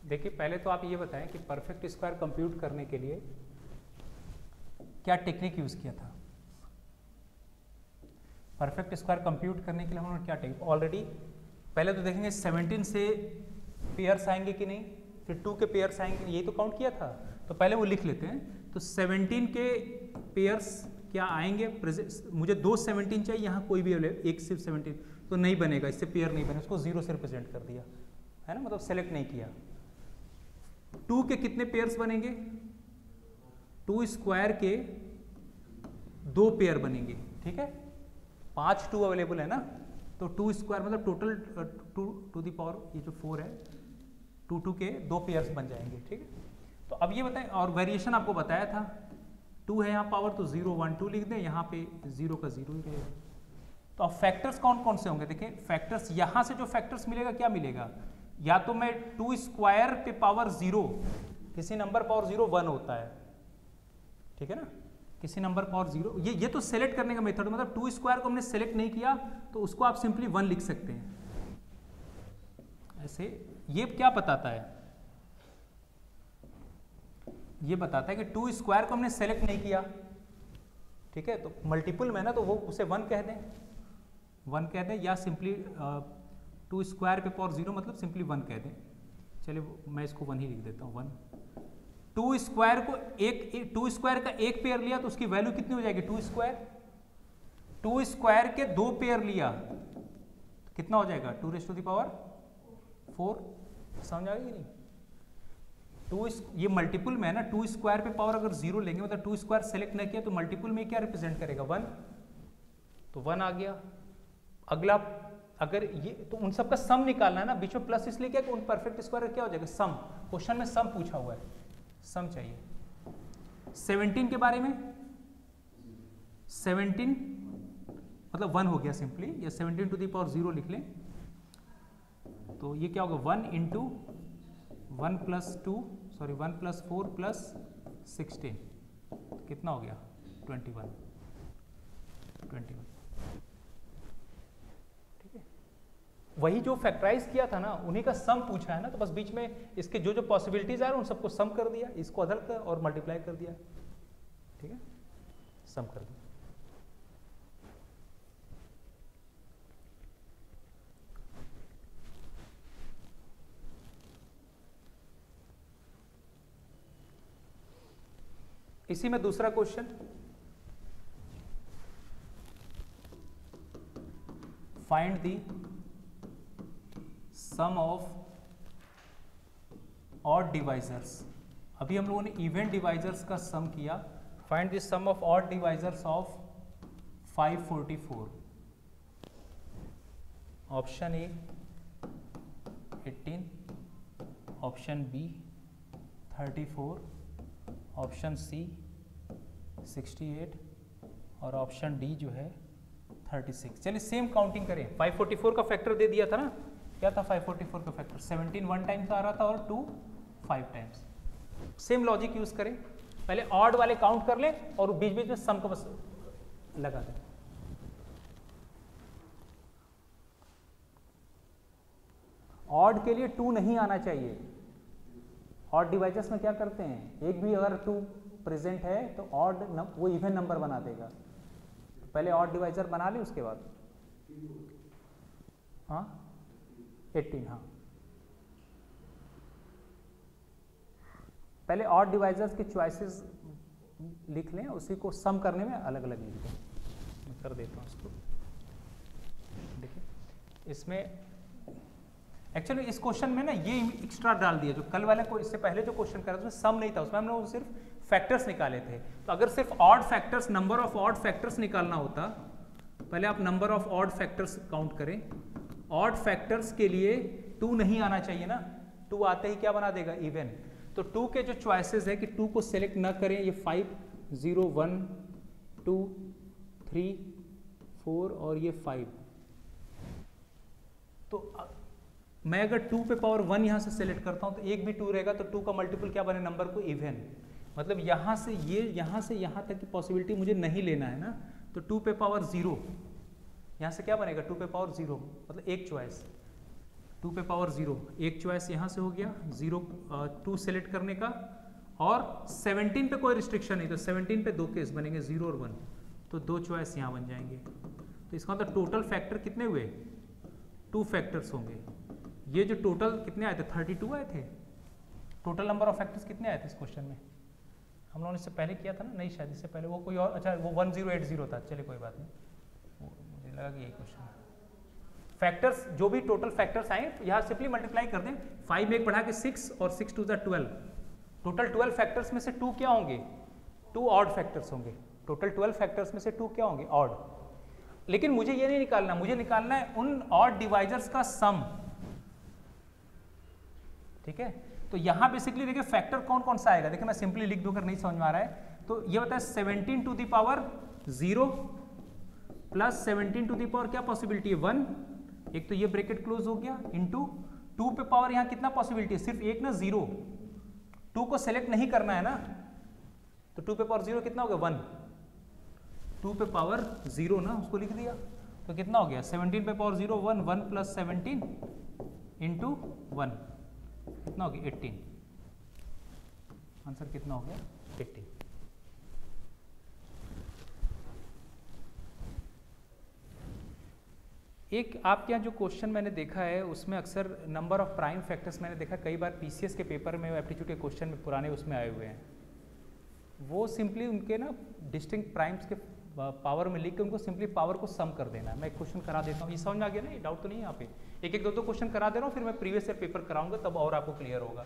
देखिए पहले तो आप ये बताएं कि परफेक्ट स्क्वायर कंप्यूट करने के लिए क्या टेक्निक यूज किया था। परफेक्ट स्क्वायर कंप्यूट करने के लिए हम लोगों ने क्या टेक्निक, ऑलरेडी पहले तो देखेंगे 17 से पेयर्स आएंगे कि नहीं, फिर 2 के पेयर्स आएंगे, यही तो काउंट किया था। तो पहले वो लिख लेते हैं। तो 17 के पेयर्स क्या आएंगे, मुझे 2 17 चाहिए, यहाँ कोई भी एक सिर्फ 17 तो नहीं बनेगा, इससे पेयर नहीं बने, उसको 0 से रिप्रेजेंट कर दिया है ना, मतलब सेलेक्ट नहीं किया। 2 के कितने पेयर्स बनेंगे, 2 स्क्वायर के 2 पेयर बनेंगे, ठीक है, 5 2 अवेलेबल है ना, तो 2 स्क्वायर मतलब टोटल 2 टू द पावर ये जो 4 है 2 2 के 2 पेयर्स बन जाएंगे, ठीक है। तो अब ये बताएं, और वेरिएशन आपको बताया था 2 है यहाँ पावर, तो 0 1 2 लिख दें, यहाँ पे 0 का 0 ही रहेगा। तो अब फैक्टर्स कौन कौन से होंगे, देखें फैक्टर्स यहाँ से जो फैक्टर्स मिलेगा क्या मिलेगा, या तो मैं 2 स्क्वायर पे पावर 0, किसी नंबर पावर 0 1 होता है, ठीक है ना, किसी नंबर पावर 0, ये तो सेलेक्ट करने का मेथड, मतलब 2 स्क्वायर को हमने सेलेक्ट नहीं किया तो उसको आप सिंपली 1 लिख सकते हैं ऐसे। ये क्या बताता है, ये बताता है कि 2 स्क्वायर को हमने सेलेक्ट नहीं किया, ठीक है, तो मल्टीपल में ना, तो वो उसे 1 कह दें, 1 कह दें, या सिंपली 2 स्क्वायर पे पावर 0 मतलब सिंपली 1 कह दें। चलिए मैं इसको 1 ही लिख देता हूँ, 1। 2 स्क्वायर को 2 स्क्वायर का एक पेयर लिया तो उसकी वैल्यू कितनी हो जाएगी, 2 स्क्वायर। 2 स्क्वायर के 2 पेयर लिया तो कितना हो जाएगा, 2 रेज़ टू द पावर 4। समझ आ गई नहीं, 2 ये मल्टीपल में है ना, 2 स्क्वायर पे पावर अगर 0 लेंगे मतलब 2 स्क्वायर सेलेक्ट नहीं किया तो मल्टीपल में क्या रिप्रेजेंट करेगा, 1, तो 1 आ गया। अगला अगर ये, तो उन सब का सम निकालना है ना, बीच में प्लस इसलिए क्या कि उन परफेक्ट स्क्वायर क्या हो जाएगा, सम, क्वेश्चन में सम पूछा हुआ है, सम चाहिए। 17 के बारे में, 17 मतलब 1 हो गया सिंपली, या 17 टू द पावर 0 लिख लें, तो ये क्या होगा 1 इंटू 1 प्लस 4 प्लस 16 कितना हो गया 21, ठीक है। वही जो फैक्टराइज किया था ना, उन्हीं का सम पूछा है ना, तो बस बीच में इसके जो जो पॉसिबिलिटीज आ रहे हैं उन सबको सम कर दिया, इसको अदर कर और मल्टीप्लाई कर दिया, ठीक है, सम कर दिया। इसी में दूसरा question, find the sum of odd divisors. अभी हम लोगों ने इवेंट डिवाइजर्स का सम किया, find the sum of odd divisors of 544। Option A 18, option B 34, option C 68 और ऑप्शन डी जो है 36। चलिए सेम काउंटिंग करें। 544 का फैक्टर दे दिया था ना, क्या था 544 का फैक्टर, 17 1 टाइम्स आ रहा था और 2 5 टाइम्स। सेम लॉजिक यूज करें, पहले ऑड वाले काउंट कर लें और बीच बीच में सम को बस लगा दें। ऑड के लिए 2 नहीं आना चाहिए। ऑड डिवाइजर्स में क्या करते हैं, एक भी अगर 2 प्रेजेंट है तो ऑड वो इवन नंबर बना देगा। तो पहले ऑड डिवाइजर बना ले, उसके बाद हाँ 18, हाँ पहले ऑड डिवाइजर्स की चॉइसेस लिख लें, उसी को सम करने में अलग अलग लिख दें। मैं कर देता हूँ इसको, देखिए इसमें एक्चुअली इस क्वेश्चन में ना ये एक्स्ट्रा डाल दिया, जो कल वाले को इससे पहले जो क्वेश्चन करा था उसमें सम नहीं था, उसमें हम लोग सिर्फ फैक्टर्स निकाले थे। तो अगर सिर्फ odd factors, number of odd factors निकालना होता, पहले आप number of odd factors count करें। ऑड फैक्टर्स के लिए 2 नहीं आना चाहिए ना, 2 आते ही क्या बना देगा, इवन। तो 2 के जो चॉइसेस है कि 2 को सिलेक्ट ना करें, ये 5 0 1 2 3 4 और ये 5। तो मैं अगर 2 पे पावर 1 यहाँ से सेलेक्ट करता हूँ तो एक भी 2 रहेगा, तो 2 का मल्टीपल क्या बने, नंबर को इवन। मतलब यहाँ से यहाँ तक की पॉसिबिलिटी मुझे नहीं लेना है ना, तो 2 पे पावर 0 यहाँ से क्या बनेगा, 2 पे पावर 0 मतलब एक चॉइस। 2 पे पावर 0, एक चॉइस यहाँ से हो गया 0 2 सेलेक्ट करने का, और 17 पे कोई रिस्ट्रिक्शन नहीं, तो 17 पे 2 केस बनेंगे 0 और 1, तो 2 चॉइस यहाँ बन जाएंगे। तो इसका मतलब टोटल फैक्टर कितने हुए, 2 फैक्टर्स होंगे। ये जो टोटल कितने आए थे 32 आए थे, टोटल नंबर ऑफ फैक्टर्स कितने आए थे इस क्वेश्चन में, हम लोगों ने इससे पहले किया था ना, नहीं शायद इससे पहले वो कोई और, अच्छा वो 1080 था, चलिए कोई बात नहीं, मुझे लगा कि यही क्वेश्चन है। फैक्टर्स जो भी टोटल फैक्टर्स आए यहाँ सिंपली मल्टीप्लाई कर दें, 5 में एक बढ़ा के 6 और 6 2 12, टोटल 12 फैक्टर्स में से 2 क्या होंगे, 2 ऑड फैक्टर्स होंगे, टोटल 12 फैक्टर्स में से 2 क्या होंगे, ऑड। लेकिन मुझे ये नहीं निकालना, मुझे निकालना है उन ऑड डिवाइजर्स का सम, ठीक है। तो यहाँ बेसिकली देखिए फैक्टर कौन कौन सा आएगा, देखिए मैं सिंपली लिख दूं अगर नहीं समझ में आ रहा है तो ये बताए 17 to the power 0 plus 17 to the power क्या पॉसिबिलिटी है 1, एक तो ये ब्रैकेट क्लोज हो गया, इनटू 2 पे पावर यहाँ कितना पॉसिबिलिटी है, सिर्फ एक ना 0, 2 को सेलेक्ट नहीं करना है ना, तो 2 पे पावर 0 कितना हो गया 1, 2 पे पावर 0 ना उसको लिख दिया, तो कितना हो गया 17 पे पावर 0 1, 1 प्लस 17 इंटू 1 कितना हो गया 18, आंसर कितना हो गया 18। एक आपके यहाँ जो क्वेश्चन मैंने देखा है उसमें अक्सर नंबर ऑफ प्राइम फैक्टर्स मैंने देखा कई बार पीसीएस के पेपर में एप्टीट्यूड के क्वेश्चन में पुराने उसमें आए हुए हैं, वो सिंपली उनके ना डिस्टिंक्ट प्राइम्स के पावर में लिख के उनको सिंपली पावर को सम कर देना है। मैं एक क्वेश्चन करा देता हूँ, ये समझ में आ गया ना, ये डाउट तो नहीं है यहाँ पे, एक एक दो क्वेश्चन करा दे रहा हूँ, फिर मैं प्रीवियस ईयर पेपर कराऊंगा तब और आपको क्लियर होगा।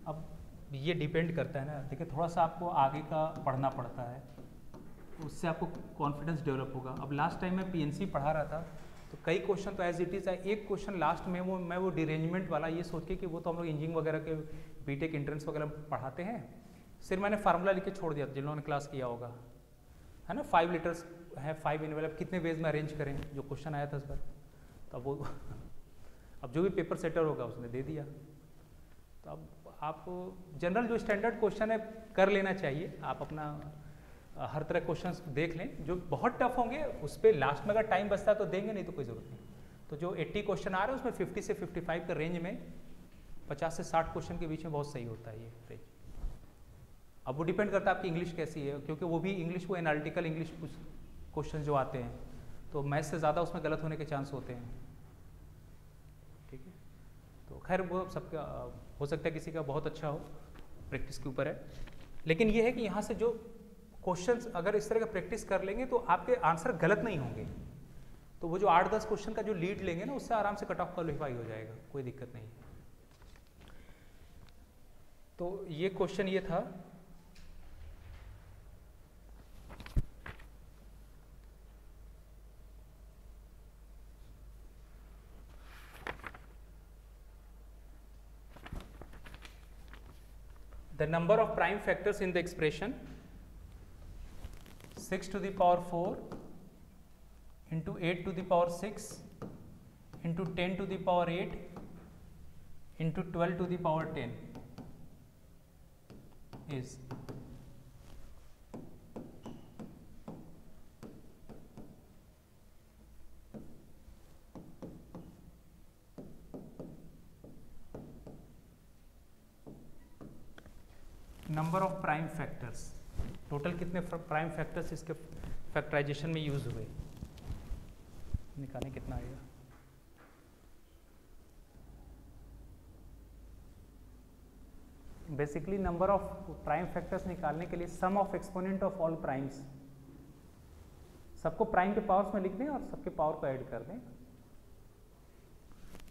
अब ये डिपेंड करता है ना, देखिए थोड़ा सा आपको आगे का पढ़ना पड़ता है, उससे आपको कॉन्फिडेंस डेवलप होगा। अब लास्ट टाइम मैं पीएनसी पढ़ा रहा था तो कई क्वेश्चन तो एज इट इज़ है, एक क्वेश्चन लास्ट में मैं वो डिरेंजमेंट वाला ये सोच के कि वो तो हम लोग इंजीनियरिंग वगैरह के बीटेक एंट्रेंस वगैरह पढ़ाते हैं, सिर्फ मैंने फार्मूला लिख के छोड़ दिया, जिन्होंने क्लास किया होगा है ना, 5 लीटर्स है 5 इनवेलप कितने वेज में अरेंज करें, जो क्वेश्चन आया था इस बार, तो अब वो अब जो भी पेपर सेटर होगा उसने दे दिया। तो अब आप जनरल जो स्टैंडर्ड क्वेश्चन है कर लेना चाहिए, आप अपना हर तरह क्वेश्चंस देख लें, जो बहुत टफ होंगे उस पर लास्ट में अगर टाइम बचता है तो देंगे, नहीं तो कोई ज़रूरत नहीं। तो जो 80 क्वेश्चन आ रहे हैं उसमें 50 से 55 के रेंज में 50 से 60 क्वेश्चन के बीच में बहुत सही होता है ये रेंज। अब वो डिपेंड करता है आपकी इंग्लिश कैसी है, क्योंकि वो भी इंग्लिश वो एनालिटिकल इंग्लिश क्वेश्चन जो आते हैं तो मैथ से ज़्यादा उसमें गलत होने के चांस होते हैं, ठीक है। तो खैर वो सबका हो सकता है किसी का बहुत अच्छा हो, प्रैक्टिस के ऊपर है, लेकिन ये है कि यहाँ से जो क्वेश्चंस अगर इस तरह का प्रैक्टिस कर लेंगे तो आपके आंसर गलत नहीं होंगे, तो वो जो 8-10 क्वेश्चन का जो लीड लेंगे ना उससे आराम से कट ऑफ क्वालिफाई हो जाएगा, कोई दिक्कत नहीं। तो ये क्वेश्चन ये था। The number of prime factors in the expression 6 to the power 4 into 8 to the power 6 into 10 to the power 8 into 12 to the power 10 is number of prime factors, total कितने प्राइम फैक्टर्स इसके factorization में use हुए, निकालें कितना आएगा। Basically number of prime factors निकालने के लिए sum of exponent of all primes, सबको प्राइम के पावर्स में लिख दें और सबके पावर को ऐड कर दें।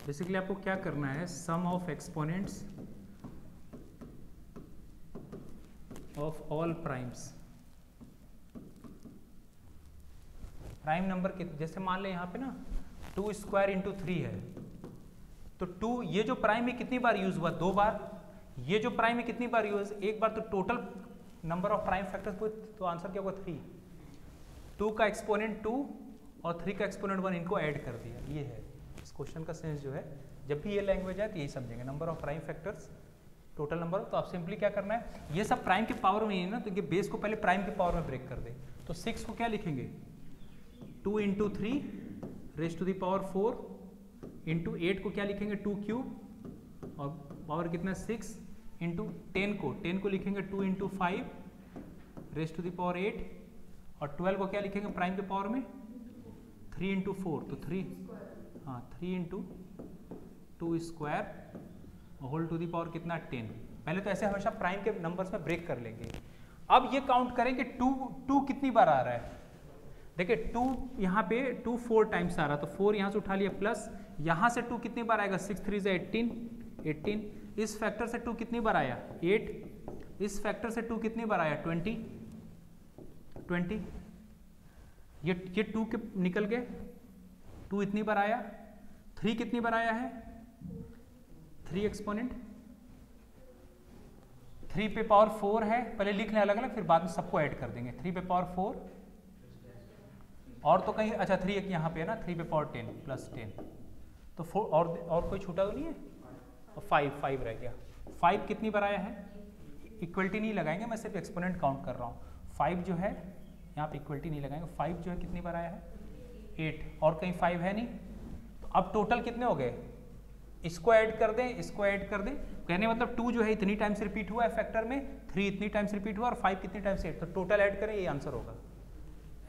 बेसिकली आपको क्या करना है, sum of exponents of all primes, prime number के जैसे मान लें यहाँ पे ना 2 स्क्वायर इंटू 3 है, तो 2 ये जो प्राइम में कितनी बार यूज हुआ, 2 बार, ये जो प्राइम में कितनी बार यूज, एक बार, तो total number of prime factors तो आंसर क्या होगा 3, 2 का एक्सपोनेंट 2 और 3 का एक्सपोनेंट 1 इनको ऐड कर दिया, ये है इस क्वेश्चन का सेंस जो है जब भी ये लैंग्वेज है तो यही समझेंगे, number of prime factors total number. तो आप सिंपली क्या करना है, ये सब प्राइम के पावर में ही है ना, तो ये बेस को पहले प्राइम के पावर में ब्रेक कर दे। तो 6 को क्या लिखेंगे, 2 × 3 raise to the power 4 into 8 को क्या लिखेंगे 2 क्यूब और पावर कितना 6 इंटू 10 को लिखेंगे 2 × 5 रेज़ टू द पावर 8 और 12 को क्या लिखेंगे प्राइम के पावर में 3 × 4 तो 3 × 2 square whole to the power कितना 10। पहले तो ऐसे हमेशा प्राइम के नंबर्स में ब्रेक कर लेंगे। अब ये काउंट करेंगे 2 कितनी बार आ रहा है, देखिए 2 यहाँ पे 2 4 टाइम्स आ रहा है, तो 4 यहाँ से उठा लिया प्लस यहाँ से 2 कितनी बार आएगा 6 3 से 18, इस फैक्टर से 2 कितनी बार आया 8, इस फैक्टर से 2 कितनी बार आया 20, ये 2 के निकल गए, 2 इतनी बार आया, 3 कितनी बार आया है 3 एक्सपोनेंट, 3 पे पावर 4 है, पहले लिख लें अलग अलग फिर बाद में सबको ऐड कर देंगे। 3 पे पावर 4 और तो कहीं अच्छा 3 एक यहाँ पे है ना, 3 पे पावर 10 प्लस 10 तो 4 और कोई छूटा तो नहीं है, और 5 रह गया। 5 कितनी बार आया है, इक्वलिटी नहीं लगाएंगे, मैं सिर्फ एक्सपोनेंट काउंट कर रहा हूँ। 5 जो है यहाँ पे इक्वलिटी नहीं लगाएंगे, 5 जो है कितनी बार आया है 8 और कहीं 5 है नहीं, तो अब टोटल कितने हो गए, इसको ऐड कर दें, इसको ऐड कर दें, कहने मतलब 2 जो है इतनी टाइम्स रिपीट हुआ है फैक्टर में, 3 इतनी टाइम्स रिपीट हुआ और 5 कितनी टाइम्स 8, तो टोटल ऐड करें ये आंसर होगा।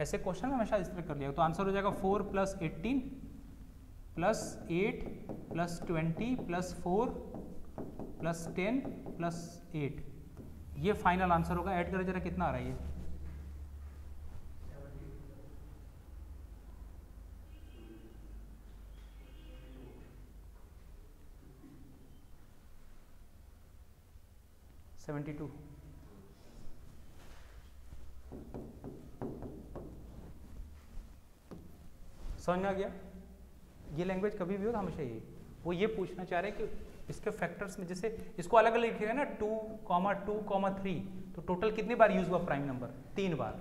ऐसे क्वेश्चन में हमेशा इस तरह कर लिया, तो आंसर हो जाएगा 4 + 18 + 8 + 20 + 4 + 10 + 8, ये फाइनल आंसर होगा। ऐड करें जरा कितना आ रहा है ये, $72। समझ में आ गया। ये लैंग्वेज कभी भी हो तो हमेशा ये वो ये पूछना चाह रहे हैं कि इसके फैक्टर्स में जैसे इसको अलग अलग लिखेगा ना 2, 2, 3 तो टोटल कितनी बार यूज हुआ प्राइम नंबर 3 बार,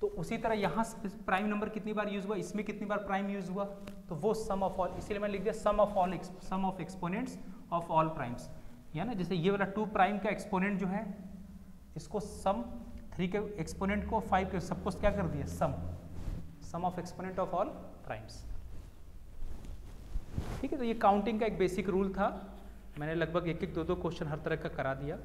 तो उसी तरह यहाँ प्राइम नंबर कितनी बार यूज हुआ, इसमें कितनी बार प्राइम यूज हुआ, तो वो सम ऑफ ऑल, इसीलिए मैं लिख दिया sum of exponents of all primes, या ना जैसे ये वाला 2 प्राइम का एक्सपोनेंट जो है इसको सम, 3 के एक्सपोनेंट को 5 के सबको क्या कर दिया sum of exponent of all primes. ठीक है, तो ये काउंटिंग का एक बेसिक रूल था, मैंने लगभग 1-1, 2-2 क्वेश्चन हर तरह का करा दिया।